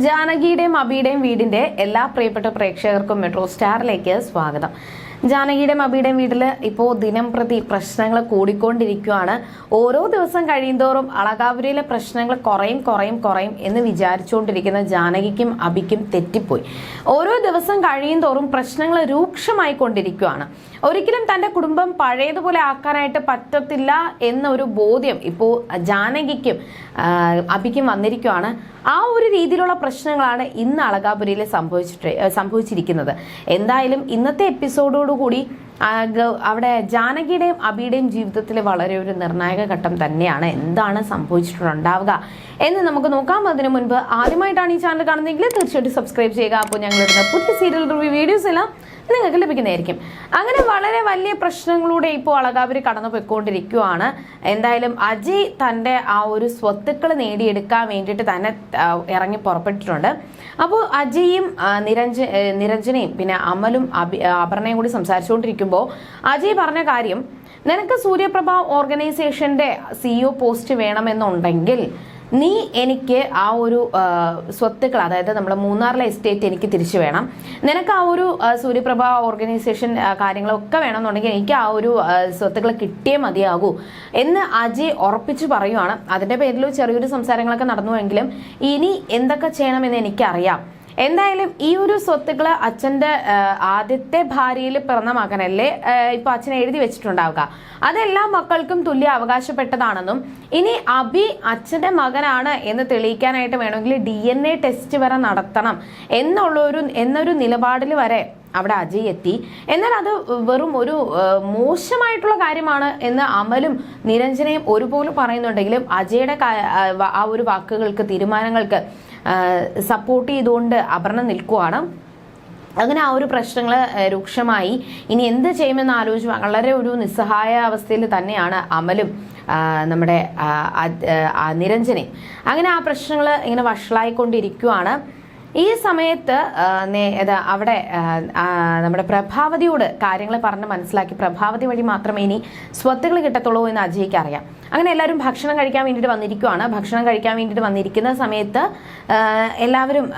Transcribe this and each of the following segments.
ജാനകിയുടെയും അബിയുടെയും വീടിന്റെ എല്ലാ പ്രിയപ്പെട്ട പ്രേക്ഷകർക്കും മെട്രോ സ്റ്റാറിലേക്ക് സ്വാഗതം. ജാനകിയുടെയും അബിയുടെയും വീട്ടിൽ ഇപ്പോൾ ദിനം പ്രതി പ്രശ്നങ്ങൾ കൂടിക്കൊണ്ടിരിക്കുകയാണ്. ഓരോ ദിവസം കഴിയുന്തോറും അളകാപുരിയിലെ പ്രശ്നങ്ങൾ കുറയും എന്ന് വിചാരിച്ചുകൊണ്ടിരിക്കുന്ന ജാനകിക്കും അബിക്കും തെറ്റിപ്പോയി. ഓരോ ദിവസം കഴിയുന്തോറും പ്രശ്നങ്ങൾ രൂക്ഷമായിക്കൊണ്ടിരിക്കുകയാണ്. ഒരിക്കലും തന്റെ കുടുംബം പഴയതുപോലെ ആക്കാനായിട്ട് പറ്റത്തില്ല എന്നൊരു ബോധ്യം ഇപ്പോൾ ജാനകിക്കും അബിക്കും വന്നിരിക്കുകയാണ്. ആ ഒരു രീതിയിലുള്ള പ്രശ്നങ്ങളാണ് ഇന്ന് അളകാപുരിയിൽ സംഭവിച്ചിരിക്കുന്നത്. എന്തായാലും ഇന്നത്തെ എപ്പിസോഡോടുകൂടി അവിടെ ജാനകിയുടെയും അബിയുടെയും ജീവിതത്തിൽ വളരെ ഒരു നിർണായക ഘട്ടം തന്നെയാണ്. എന്താണ് സംഭവിച്ചിട്ടുണ്ടാവുക എന്ന് നമുക്ക് നോക്കാം. അതിനു മുൻപ് ആദ്യമായിട്ടാണ് ഈ ചാനൽ കാണുന്നതെങ്കിൽ തീർച്ചയായിട്ടും സബ്സ്ക്രൈബ് ചെയ്യുക. അപ്പോൾ ഞങ്ങളിടുന്ന പുതിയ സീരിയൽ റിവ്യൂ വീഡിയോസ് എല്ലാം നിങ്ങൾക്ക് ലഭിക്കുന്നതായിരിക്കും. അങ്ങനെ വളരെ വലിയ പ്രശ്നങ്ങളിലൂടെ ഇപ്പോൾ അളകാപുരി കടന്നു പോയിക്കൊണ്ടിരിക്കുകയാണ്. എന്തായാലും അജയ് തൻ്റെ ആ ഒരു സ്വത്തുക്കൾ നേടിയെടുക്കാൻ വേണ്ടിയിട്ട് തന്നെ ഇറങ്ങി പുറപ്പെട്ടിട്ടുണ്ട്. അപ്പോൾ അജയും നിരഞ്ജനയും പിന്നെ അമലും അപർണയും കൂടി സംസാരിച്ചുകൊണ്ടിരിക്കുമ്പോൾ അജയ് പറഞ്ഞ കാര്യം, നിനക്ക് സൂര്യപ്രഭ ഓർഗനൈസേഷന്റെ CEO പോസ്റ്റ് വേണമെന്നുണ്ടെങ്കിൽ നീ എനിക്ക് ആ ഒരു സ്വത്തുക്കൾ, അതായത് നമ്മുടെ മൂന്നാറിലെ എസ്റ്റേറ്റ് എനിക്ക് തിരിച്ചു വേണം. നിനക്ക് ആ ഒരു സൂര്യപ്രഭ ഓർഗനൈസേഷൻ കാര്യങ്ങളൊക്കെ വേണമെന്നുണ്ടെങ്കിൽ എനിക്ക് ആ ഒരു സ്വത്തുക്കൾ കിട്ടിയേ മതിയാകൂ എന്ന് അജയ് ഉറപ്പിച്ചു പറയുവാണ്. അതിന്റെ പേരിൽ ചെറിയൊരു സംസാരങ്ങളൊക്കെ നടന്നുവെങ്കിലും ഇനി എന്തൊക്കെ ചെയ്യണമെന്ന് എനിക്കറിയാം. എന്തായാലും ഈ ഒരു സ്വത്തുക്കള് അച്ഛന്റെ ആദ്യത്തെ ഭാര്യയിൽ പിറന്ന മകനല്ലേ ഇപ്പൊ അച്ഛൻ എഴുതി വെച്ചിട്ടുണ്ടാവുക, അതെല്ലാ മക്കൾക്കും തുല്യ അവകാശപ്പെട്ടതാണെന്നും ഇനി അബി അച്ഛന്റെ മകനാണ് എന്ന് തെളിയിക്കാനായിട്ട് വേണമെങ്കിൽ DNA ടെസ്റ്റ് വരെ നടത്തണം എന്നൊരു നിലപാടിൽ വരെ അവിടെ അജയ് എത്തി. എന്നാൽ അത് വെറും ഒരു മോശമായിട്ടുള്ള കാര്യമാണ് എന്ന് അമലും നിരഞ്ജനയും ഒരുപോലെ പറയുന്നുണ്ടെങ്കിലും അജയുടെ ആ ഒരു വാക്കുകൾക്ക്, തീരുമാനങ്ങൾക്ക് സപ്പോർട്ട് ചെയ്തുകൊണ്ട് അപർണ നിൽക്കുവാണ്. അങ്ങനെ ആ ഒരു പ്രശ്നങ്ങൾ രൂക്ഷമായി. ഇനി എന്ത് ചെയ്യുമെന്ന് ആലോചിച്ച് വളരെ ഒരു നിസ്സഹായ അവസ്ഥയിൽ തന്നെയാണ് അമലും നമ്മുടെ നിരഞ്ജനയും. അങ്ങനെ ആ പ്രശ്നങ്ങൾ ഇങ്ങനെ വഷളായിക്കൊണ്ടിരിക്കുകയാണ്. ഈ സമയത്ത് അവിടെ നമ്മുടെ പ്രഭാവതിയോട് കാര്യങ്ങൾ പറഞ്ഞ് മനസ്സിലാക്കി പ്രഭാവതി വഴി മാത്രമേ ഇനി സ്വത്തുകൾ കിട്ടത്തുള്ളൂ എന്ന് അജയ്ക്ക് അറിയാം. അങ്ങനെ എല്ലാവരും ഭക്ഷണം കഴിക്കാൻ വേണ്ടിയിട്ട് വന്നിരിക്കുകയാണ്. ഭക്ഷണം കഴിക്കാൻ വേണ്ടിയിട്ട് വന്നിരിക്കുന്ന സമയത്ത് എല്ലാവരും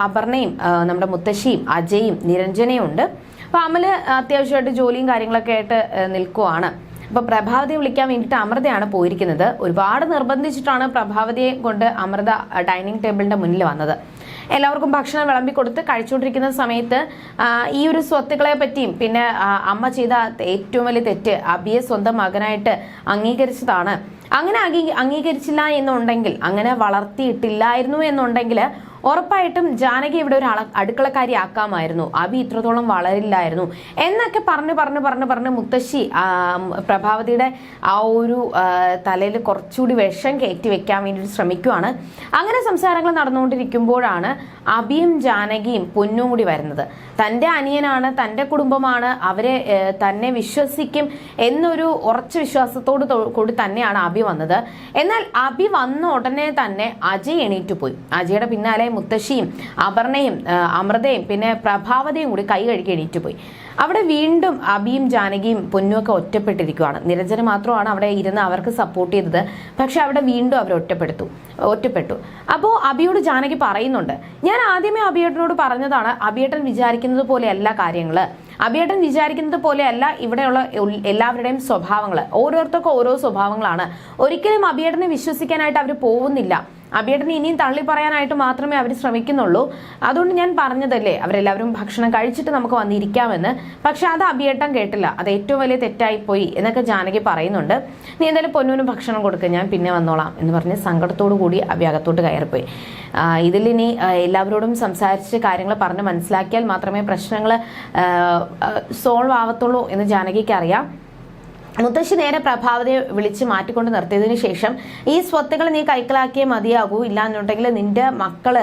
അപർണയും നമ്മുടെ മുത്തശ്ശിയും അജയും നിരഞ്ജനയും ഉണ്ട്. അപ്പോൾ അമല് അത്യാവശ്യമായിട്ട് ജോലിയും കാര്യങ്ങളൊക്കെ ആയിട്ട് നിൽക്കുവാണ്. അപ്പോൾ പ്രഭാവതിയെ വിളിക്കാൻ വേണ്ടിയിട്ട് അമൃതയാണ് പോയിരിക്കുന്നത്. ഒരുപാട് നിർബന്ധിച്ചിട്ടാണ് പ്രഭാവതിയെ കൊണ്ട് അമൃത ഡൈനിങ് ടേബിളിന്റെ മുന്നിൽ വന്നത്. എല്ലാവർക്കും ഭക്ഷണം വിളമ്പി കൊടുത്ത് കഴിച്ചുകൊണ്ടിരിക്കുന്ന സമയത്ത് ഈ ഒരു സ്വത്തുക്കളെ പറ്റിയും പിന്നെ അമ്മ ചെയ്ത ഏറ്റവും വലിയ തെറ്റ് അബിയെ സ്വന്തം മകനായിട്ട് അംഗീകരിച്ചതാണ്. അങ്ങനെ അംഗീകരിച്ചില്ല എന്നുണ്ടെങ്കിൽ, അങ്ങനെ വളർത്തിയിട്ടില്ലായിരുന്നു എന്നുണ്ടെങ്കിൽ ഉറപ്പായിട്ടും ജാനകി ഇവിടെ ഒരു അടുക്കളക്കാരി ആക്കാമായിരുന്നു, അബി ഇത്രത്തോളം വളരില്ലായിരുന്നു എന്നൊക്കെ പറഞ്ഞ് മുത്തശ്ശി പ്രഭാവതിയുടെ ആ ഒരു തലയിൽ കുറച്ചുകൂടി വിഷം കയറ്റി വെക്കാൻ വേണ്ടി ശ്രമിക്കുവാണ്. അങ്ങനെ സംസാരങ്ങൾ നടന്നുകൊണ്ടിരിക്കുമ്പോഴാണ് അബിയും ജാനകിയും പൊന്നും കൂടി വരുന്നത്. തൻ്റെ അനിയനാണ്, തൻ്റെ കുടുംബമാണ്, അവരെ തന്നെ വിശ്വസിക്കും എന്നൊരു ഉറച്ച വിശ്വാസത്തോട് കൂടി തന്നെയാണ് അബി വന്നത്. എന്നാൽ അബി വന്ന ഉടനെ തന്നെ അജയ് എണീറ്റു പോയി. അജയുടെ പിന്നാലെ മുത്തശ്ശിയും അപർണയും അമൃതയും പിന്നെ പ്രഭാവതിയും കൂടി കൈ കഴുകി എണീറ്റ് പോയി. അവിടെ വീണ്ടും അബിയും ജാനകിയും പൊന്നുമൊക്കെ ഒറ്റപ്പെട്ടിരിക്കുകയാണ്. നിരഞ്ജന മാത്രമാണ് അവിടെ ഇരുന്ന് അവർക്ക് സപ്പോർട്ട് ചെയ്തത്. പക്ഷെ അവിടെ വീണ്ടും അവർ ഒറ്റപ്പെട്ടു. അപ്പോൾ അബിയോട് ജാനകി പറയുന്നുണ്ട്, ഞാൻ ആദ്യമേ അബിയേട്ടനോട് പറഞ്ഞതാണ്, അബിയേട്ടൻ വിചാരിക്കുന്നത് പോലെയല്ല കാര്യങ്ങൾ, അബിയേട്ടൻ വിചാരിക്കുന്നത് പോലെയല്ല ഇവിടെയുള്ള എല്ലാവരുടെയും സ്വഭാവങ്ങൾ, ഓരോരുത്തർക്കും ഓരോ സ്വഭാവങ്ങളാണ്. ഒരിക്കലും അബിയേട്ടനെ വിശ്വസിക്കാനായിട്ട് അവർ പോകുന്നില്ല. അബിയേട്ടനെ ഇനിയും തള്ളി പറയാനായിട്ട് മാത്രമേ അവർ ശ്രമിക്കുന്നുള്ളൂ. അതുകൊണ്ട് ഞാൻ പറഞ്ഞതല്ലേ അവരെല്ലാവരും ഭക്ഷണം കഴിച്ചിട്ട് നമുക്ക് വന്നിരിക്കാമെന്ന്. പക്ഷെ അത് അബിയേട്ടൻ കേട്ടില്ല. അത് ഏറ്റവും വലിയ തെറ്റായിപ്പോയി എന്നൊക്കെ ജാനകി പറയുന്നുണ്ട്. നീ എന്തായാലും പൊന്നൂനും ഭക്ഷണം കൊടുക്കുക, ഞാൻ പിന്നെ വന്നോളാം എന്ന് പറഞ്ഞ് സങ്കടത്തോടു കൂടി അബി അകത്തോട്ട് കയറിപ്പോയി. ഇതിലിനി എല്ലാവരോടും സംസാരിച്ച് കാര്യങ്ങൾ പറഞ്ഞ് മനസ്സിലാക്കിയാൽ മാത്രമേ പ്രശ്നങ്ങൾ സോൾവ് ആവത്തുള്ളൂ എന്ന് ജാനകിക്ക് അറിയാം. മുത്തശ്ശി നേരെ പ്രഭാവതിയെ വിളിച്ച് മാറ്റിക്കൊണ്ട് നിർത്തിയതിനു ശേഷം, ഈ സ്വത്തുകൾ നീ കൈക്കലാക്കിയേ മതിയാകൂ, ഇല്ലാന്നുണ്ടെങ്കിൽ നിന്റെ മക്കള്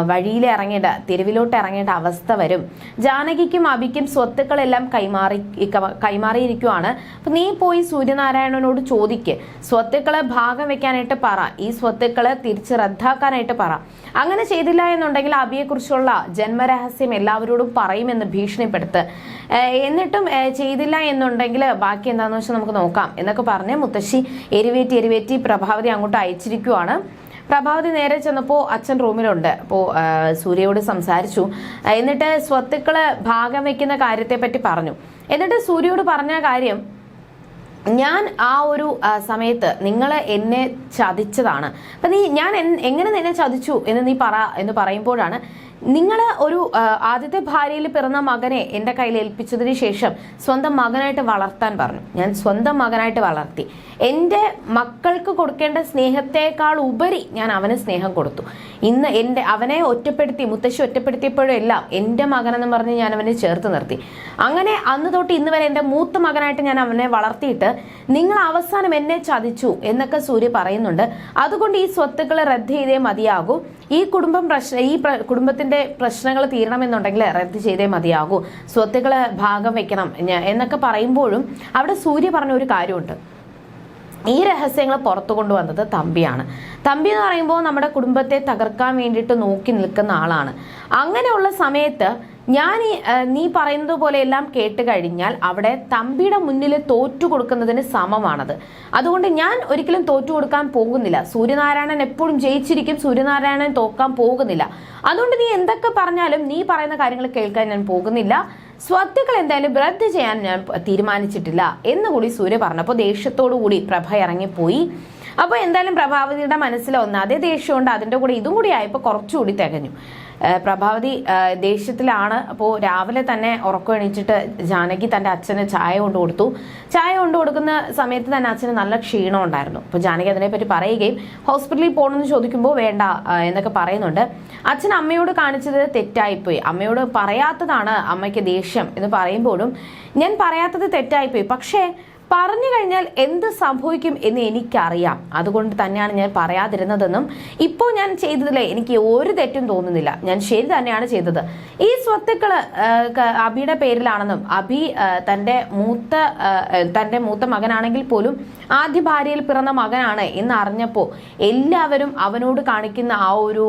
വഴിയിൽ തെരുവിലോട്ട് ഇറങ്ങേണ്ട അവസ്ഥ വരും. ജാനകിക്കും അബിക്കും സ്വത്തുക്കളെല്ലാം കൈമാറിയിരിക്കുവാണ്. അപ്പൊ നീ പോയി സൂര്യനാരായണനോട് ചോദിക്ക്, സ്വത്തുക്കളെ ഭാഗം വെക്കാനായിട്ട് പറ, ഈ സ്വത്തുക്കളെ തിരിച്ച് റദ്ദാക്കാനായിട്ട് പറ. അങ്ങനെ ചെയ്തില്ല എന്നുണ്ടെങ്കിൽ അബിയെക്കുറിച്ചുള്ള ജന്മരഹസ്യം എല്ലാവരോടും പറയുമെന്ന് ഭീഷണിപ്പെടുത്ത്. എന്നിട്ടും ചെയ്തില്ല എന്നുണ്ടെങ്കിൽ ബാക്കി എന്താണെന്ന് വെച്ചാൽ നമുക്ക് നോക്കാം എന്നൊക്കെ പറഞ്ഞ് മുത്തശ്ശി എരിവേറ്റി പ്രഭാവതി അങ്ങോട്ട് അയച്ചിരിക്കുവാണ്. പ്രഭാവതി നേരെ ചെന്നപ്പോൾ അച്ഛൻ റൂമിലുണ്ട്. അപ്പോൾ സൂര്യയോട് സംസാരിച്ചു. എന്നിട്ട് സ്വത്തുക്കള് ഭാഗം വെക്കുന്ന കാര്യത്തെ പറ്റി പറഞ്ഞു. എന്നിട്ട് സൂര്യയോട് പറഞ്ഞ കാര്യം, ഞാൻ ആ ഒരു സമയത്ത് നിങ്ങൾ എന്നെ ചതിച്ചതാണ്. അപ്പം ഞാൻ എങ്ങനെ നിന്നെ ചതിച്ചു എന്ന് നീ എന്ന് പറയുമ്പോഴാണ്, നിങ്ങൾ ഒരു ആദ്യത്തെ ഭാര്യയിൽ പിറന്ന മകനെ എൻ്റെ കയ്യിൽ ഏൽപ്പിച്ചതിന് ശേഷം സ്വന്തം മകനായിട്ട് വളർത്താൻ പറഞ്ഞു. ഞാൻ സ്വന്തം മകനായിട്ട് വളർത്തി. എൻ്റെ മക്കൾക്ക് കൊടുക്കേണ്ട സ്നേഹത്തെക്കാൾ ഉപരി ഞാൻ അവന് സ്നേഹം കൊടുത്തു. ഇന്ന് അവനെ ഒറ്റപ്പെടുത്തി, മുത്തശ്ശി ഒറ്റപ്പെടുത്തിയപ്പോഴും എല്ലാം എൻ്റെ മകനെന്ന് പറഞ്ഞ് ഞാൻ അവനെ ചേർത്ത് നിർത്തി. അങ്ങനെ അന്ന് തൊട്ട് ഇന്ന് വരെ എൻ്റെ മൂത്ത മകനായിട്ട് ഞാൻ അവനെ വളർത്തിയിട്ട് നിങ്ങൾ അവസാനം എന്നെ ചതിച്ചു എന്നൊക്കെ സൂര്യ പറയുന്നുണ്ട്. അതുകൊണ്ട് ഈ സ്വത്തുക്കൾ റദ്ദ് ചെയ്തേ മതിയാകൂ. ഈ കുടുംബത്തിന്റെ പ്രശ്നങ്ങൾ തീരണമെന്നുണ്ടെങ്കിൽ റദ്ദ് ചെയ്തേ മതിയാകൂ. സ്വത്തുക്കൾ ഭാഗം വെക്കണം എന്നൊക്കെ പറയുമ്പോഴും അവിടെ സൂര്യ പറഞ്ഞ ഒരു കാര്യമുണ്ട്. ഈ രഹസ്യങ്ങൾ പുറത്തു കൊണ്ടുവന്നത് തമ്പിയാണ്. തമ്പി എന്ന് പറയുമ്പോൾ നമ്മുടെ കുടുംബത്തെ തകർക്കാൻ വേണ്ടിയിട്ട് നോക്കി നിൽക്കുന്ന ആളാണ്. അങ്ങനെയുള്ള സമയത്ത് നീ പറയുന്നത് പോലെ എല്ലാം കേട്ട് കഴിഞ്ഞാൽ അവിടെ തമ്പിയുടെ മുന്നിൽ തോറ്റു കൊടുക്കുന്നതിന് സമമാണത്. അതുകൊണ്ട് ഞാൻ ഒരിക്കലും തോറ്റു കൊടുക്കാൻ പോകുന്നില്ല. സൂര്യനാരായണൻ എപ്പോഴും ജയിച്ചിരിക്കും, സൂര്യനാരായണൻ തോക്കാൻ പോകുന്നില്ല. അതുകൊണ്ട് നീ എന്തൊക്കെ പറഞ്ഞാലും നീ പറയുന്ന കാര്യങ്ങൾ കേൾക്കാൻ ഞാൻ പോകുന്നില്ല. സ്വത്തുക്കൾ എന്തായാലും റദ്ദ് ചെയ്യാൻ ഞാൻ തീരുമാനിച്ചിട്ടില്ല എന്നുകൂടി സൂര്യ പറഞ്ഞപ്പോൾ ദേഷ്യത്തോടു കൂടി പ്രഭ ഇറങ്ങിപ്പോയി. അപ്പോൾ എന്തായാലും പ്രഭാവതിയുടെ മനസ്സിലൊന്ന് അതേ ദേഷ്യമുണ്ട്. അതിൻ്റെ കൂടെ ഇതും കൂടി ആയപ്പോൾ കുറച്ചുകൂടി തികഞ്ഞു. പ്രഭാവതി ദേഷ്യത്തിലാണ്. അപ്പോൾ രാവിലെ തന്നെ ഉറക്കം എണീച്ചിട്ട് ജാനകി തൻ്റെ അച്ഛന് ചായ കൊണ്ടു കൊടുത്തു. ചായ കൊണ്ടു കൊടുക്കുന്ന സമയത്ത് തന്നെ അച്ഛന് നല്ല ക്ഷീണം ഉണ്ടായിരുന്നു. അപ്പോൾ ജാനകി അതിനെപ്പറ്റി പറയുകയും ഹോസ്പിറ്റലിൽ പോകണമെന്ന് ചോദിക്കുമ്പോൾ വേണ്ട എന്നൊക്കെ പറയുന്നുണ്ട്. അച്ഛൻ അമ്മയോട് കാണിച്ചത് തെറ്റായിപ്പോയി, അമ്മയോട് പറയാത്തതാണ് അമ്മയ്ക്ക് ദേഷ്യം എന്ന് പറയുമ്പോഴും ഞാൻ പറയാത്തത് തെറ്റായിപ്പോയി, പക്ഷേ പറഞ്ഞു കഴിഞ്ഞാൽ എന്ത് സംഭവിക്കും എന്ന് എനിക്കറിയാം. അതുകൊണ്ട് തന്നെയാണ് ഞാൻ പറയാതിരുന്നതെന്നും ഇപ്പോൾ ഞാൻ ചെയ്തതിലെ എനിക്ക് ഒരു തെറ്റും തോന്നുന്നില്ല, ഞാൻ ശരി തന്നെയാണ് ചെയ്തത്. ഈ സ്വത്തുക്കള് അബിയുടെ പേരിലാണെന്നും അബി തൻ്റെ മൂത്ത മകനാണെങ്കിൽ പോലും ആദ്യ ഭാര്യയിൽ പിറന്ന മകനാണ് എന്ന് അറിഞ്ഞപ്പോൾ എല്ലാവരും അവനോട് കാണിക്കുന്ന ആ ഒരു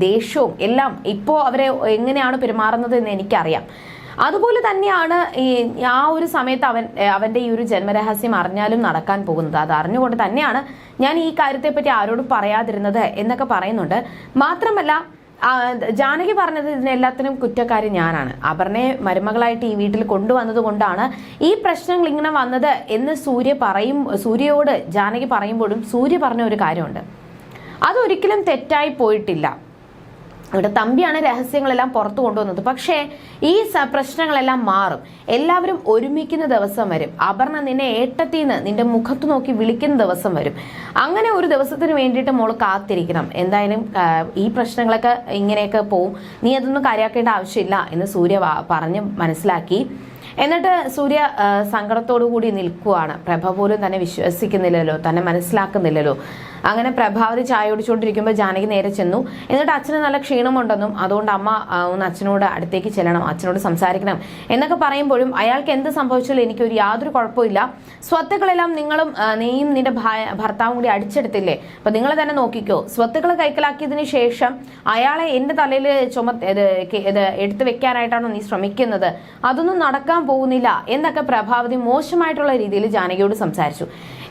ദേഷ്യവും എല്ലാം ഇപ്പോൾ അവരെ എങ്ങനെയാണ് പെരുമാറുന്നത് എന്ന് എനിക്കറിയാം. അതുപോലെ തന്നെയാണ് ആ ഒരു സമയത്ത് അവന്റെ ഈ ഒരു ജന്മരഹസ്യം അറിഞ്ഞാലും നടക്കാൻ പോകുന്നത്. അത് അറിഞ്ഞുകൊണ്ട് തന്നെയാണ് ഞാൻ ഈ കാര്യത്തെപ്പറ്റി ആരോടും പറയാതിരുന്നത് എന്നൊക്കെ പറയുന്നുണ്ട്. മാത്രമല്ല ജാനകി പറഞ്ഞത് ഇതിനെല്ലാത്തിനും കുറ്റക്കാരി ഞാനാണ്. അപർണയെ മരുമകളായിട്ട് ഈ വീട്ടിൽ കൊണ്ടുവന്നത് കൊണ്ടാണ് ഈ പ്രശ്നങ്ങൾ ഇങ്ങനെ വന്നത് എന്ന് സൂര്യയോട് ജാനകി പറയുമ്പോഴും സൂര്യ പറഞ്ഞ ഒരു കാര്യമുണ്ട്, അതൊരിക്കലും തെറ്റായി പോയിട്ടില്ല. ഇവിടെ തമ്പിയാണ് രഹസ്യങ്ങളെല്ലാം പുറത്തു കൊണ്ടുവന്നത്. പക്ഷേ ഈ പ്രശ്നങ്ങളെല്ലാം മാറും, എല്ലാവരും ഒരുമിക്കുന്ന ദിവസം വരും. അപർണ നിന്നെ ഏട്ടത്തിന്ന് നിന്റെ മുഖത്ത് നോക്കി വിളിക്കുന്ന ദിവസം വരും. അങ്ങനെ ഒരു ദിവസത്തിന് വേണ്ടിയിട്ട് മോള് കാത്തിരിക്കണം. എന്തായാലും ഈ പ്രശ്നങ്ങളൊക്കെ ഇങ്ങനെയൊക്കെ പോവും, നീ അതൊന്നും കാര്യമാക്കേണ്ട ആവശ്യമില്ല എന്ന് സൂര്യ പറഞ്ഞ് മനസ്സിലാക്കി. എന്നിട്ട് സൂര്യ സങ്കടത്തോടു കൂടി നിൽക്കുവാണ്. പ്രഭ പോലും തന്നെ വിശ്വസിക്കുന്നില്ലല്ലോ, തന്നെ മനസ്സിലാക്കുന്നില്ലല്ലോ. അങ്ങനെ പ്രഭാവതി ചായ കുടിച്ചുകൊണ്ടിരിക്കുമ്പോൾ ജാനകി നേരെ ചെന്നു. എന്നിട്ട് അച്ഛന് നല്ല ക്ഷീണമുണ്ടെന്നും അതുകൊണ്ട് അമ്മ ഒന്ന് അച്ഛനോട് അടുത്തേക്ക് ചെല്ലണം, അച്ഛനോട് സംസാരിക്കണം എന്നൊക്കെ പറയുമ്പോഴും അയാൾക്ക് എന്ത് സംഭവിച്ചാലും എനിക്കൊരു യാതൊരു കുഴപ്പമില്ല, സ്വത്തുക്കളെല്ലാം നീയും നിന്റെ ഭർത്താവും കൂടി അടിച്ചെടുത്തില്ലേ, അപ്പൊ നിങ്ങൾ തന്നെ നോക്കിക്കോ. സ്വത്തുക്കൾ കൈക്കലാക്കിയതിനു ശേഷം അയാളെ എന്റെ തലയിൽ എടുത്തു വെക്കാനായിട്ടാണോ നീ ശ്രമിക്കുന്നത്? അതൊന്നും നടക്കാൻ പോകുന്നില്ല എന്നൊക്കെ പ്രഭാവതി മോശമായിട്ടുള്ള രീതിയിൽ ജാനകിയോട് സംസാരിച്ചു.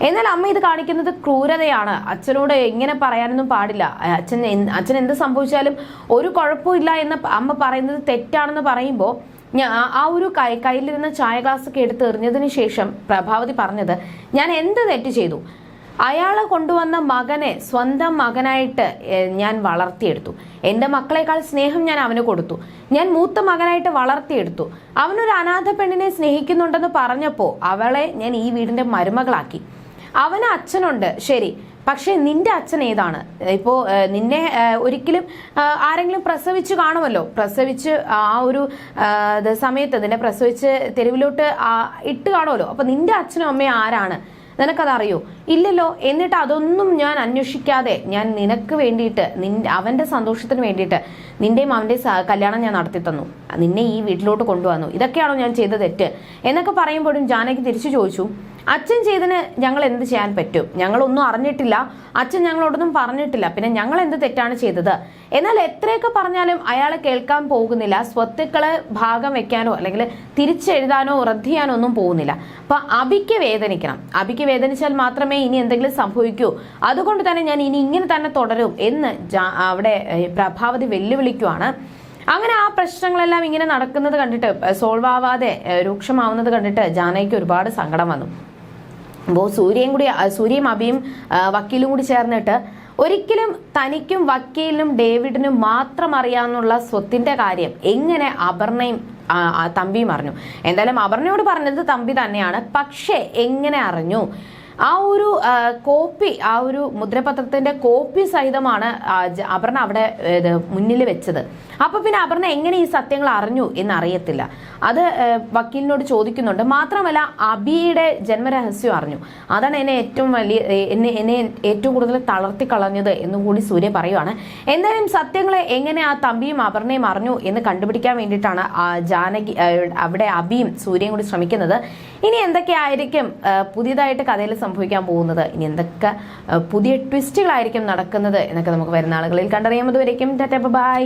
എന്നാൽ അമ്മ ഇത് കാണിക്കുന്നത് ക്രൂരതയാണ്. അച്ഛനോട് എങ്ങനെ പറയാനൊന്നും പാടില്ല. അച്ഛൻ എന്ത് സംഭവിച്ചാലും ഒരു കുഴപ്പമില്ല എന്ന് അമ്മ പറയുന്നത് തെറ്റാണെന്ന് പറയുമ്പോൾ ആ ഒരു കയ്യിലിരുന്ന ചായ ഗ്ലാസ്സൊക്കെ എടുത്ത് എറിഞ്ഞതിന് ശേഷം പ്രഭാവതി പറഞ്ഞത്, ഞാൻ എന്ത് തെറ്റ് ചെയ്തു? അയാൾ കൊണ്ടുവന്ന മകനെ സ്വന്തം മകനായിട്ട് ഞാൻ വളർത്തിയെടുത്തു. എൻ്റെ മക്കളെക്കാൾ സ്നേഹം ഞാൻ അവന് കൊടുത്തു. ഞാൻ മൂത്ത മകനായിട്ട് വളർത്തിയെടുത്തു. അവനൊരു അനാഥ പെണ്ണിനെ സ്നേഹിക്കുന്നുണ്ടെന്ന് പറഞ്ഞപ്പോൾ അവളെ ഞാൻ ഈ വീടിന്റെ മരുമകളാക്കി. അവന് അച്ഛനുണ്ട്, ശരി, പക്ഷെ നിന്റെ അച്ഛൻ ഏതാണ്? ഇപ്പോൾ നിന്നെ ഒരിക്കലും ആരെങ്കിലും പ്രസവിച്ച് കാണുമല്ലോ, പ്രസവിച്ച് ആ ഒരു സമയത്ത് നിന്നെ പ്രസവിച്ച് തെരുവിലോട്ട് ഇട്ട് കാണുമല്ലോ. അപ്പൊ നിന്റെ അച്ഛനും അമ്മയും ആരാണ്? നിനക്കതറിയോ? ഇല്ലല്ലോ. എന്നിട്ട് അതൊന്നും ഞാൻ അന്വേഷിക്കാതെ ഞാൻ നിനക്ക് വേണ്ടിയിട്ട് അവന്റെ സന്തോഷത്തിന് വേണ്ടിയിട്ട് നിന്റെയും അവന്റെയും കല്യാണം ഞാൻ നടത്തി തന്നു, നിന്നെ ഈ വീട്ടിലോട്ട് കൊണ്ടുവന്നു. ഇതൊക്കെയാണോ ഞാൻ ചെയ്ത തെറ്റ് എന്നൊക്കെ പറയുമ്പോഴും ജാനകി തിരിച്ചു ചോദിച്ചു, അച്ഛൻ ചെയ്തതിന് ഞങ്ങൾ എന്ത് ചെയ്യാൻ പറ്റും? ഞങ്ങളൊന്നും അറിഞ്ഞിട്ടില്ല, അച്ഛൻ ഞങ്ങളോടൊന്നും പറഞ്ഞിട്ടില്ല, പിന്നെ ഞങ്ങൾ എന്ത് തെറ്റാണ് ചെയ്തത്? എന്നാൽ എത്രയൊക്കെ പറഞ്ഞാലും അയാൾ കേൾക്കാൻ പോകുന്നില്ല. സ്വത്തുക്കള് ഭാഗം വെക്കാനോ അല്ലെങ്കിൽ തിരിച്ചെഴുതാനോ റദ്ദ് ചെയ്യാനോ ഒന്നും പോകുന്നില്ല. അപ്പൊ അബിക്ക് വേദനിക്കണം. അബിക്ക് വേദനിച്ചാൽ മാത്രമേ ഇനി എന്തെങ്കിലും സംഭവിക്കൂ, അതുകൊണ്ട് തന്നെ ഞാൻ ഇനി ഇങ്ങനെ തന്നെ തുടരും എന്ന് അവിടെ പ്രഭാവതി വെല്ലുവിളിക്കുവാണ്. അങ്ങനെ ആ പ്രശ്നങ്ങളെല്ലാം ഇങ്ങനെ നടക്കുന്നത് കണ്ടിട്ട്, സോൾവ് ആവാതെ രൂക്ഷമാവുന്നത് കണ്ടിട്ട് ജാനകിക്ക് ഒരുപാട് സങ്കടം വന്നു. അപ്പോൾ സൂര്യയും അബിയും വക്കീലും കൂടി ചേർന്നിട്ട് ഒരിക്കലും തനിക്കും വക്കീലിനും ഡേവിഡിനും മാത്രം അറിയാവുന്ന സ്വത്തിന്റെ കാര്യം എങ്ങനെ അപർണയും തമ്പിയും അറിഞ്ഞു? എന്തായാലും അപർണയോട് പറഞ്ഞത് തമ്പി തന്നെയാണ്. പക്ഷെ എങ്ങനെ അറിഞ്ഞു? ആ ഒരു കോപ്പി, ആ ഒരു മുദ്രപത്രത്തിന്റെ കോപ്പി സഹിതമാണ് അപർണ അവിടെ മുന്നിൽ വെച്ചത്. അപ്പൊ പിന്നെ അപർണ എങ്ങനെ ഈ സത്യങ്ങൾ അറിഞ്ഞു എന്നറിയത്തില്ല. അത് വക്കീലിനോട് ചോദിക്കുന്നുണ്ട്. മാത്രമല്ല അബിയുടെ ജന്മരഹസ്യം അറിഞ്ഞു. അതാണ് എന്നെ ഏറ്റവും കൂടുതൽ തളർത്തി കളഞ്ഞത് എന്നും കൂടി സൂര്യ പറയുവാണ്. എന്തായാലും സത്യങ്ങളെ എങ്ങനെ ആ തമ്പിയും അപർണയും അറിഞ്ഞു എന്ന് കണ്ടുപിടിക്കാൻ വേണ്ടിയിട്ടാണ് ജാനകി അവിടെ അബിയും സൂര്യയും കൂടി ശ്രമിക്കുന്നത്. ഇനി എന്തൊക്കെയായിരിക്കും പുതിയതായിട്ട് കഥയിൽ സംഭവിക്കാൻ പോകുന്നത്, ഇനി എന്തൊക്കെ പുതിയ ട്വിസ്റ്റുകളായിരിക്കും നടക്കുന്നത് എന്നൊക്കെ നമുക്ക് വരുന്ന ആളുകളിൽ കണ്ടറിയാം. അതുവരേക്കും ടാറ്റാ ബൈ.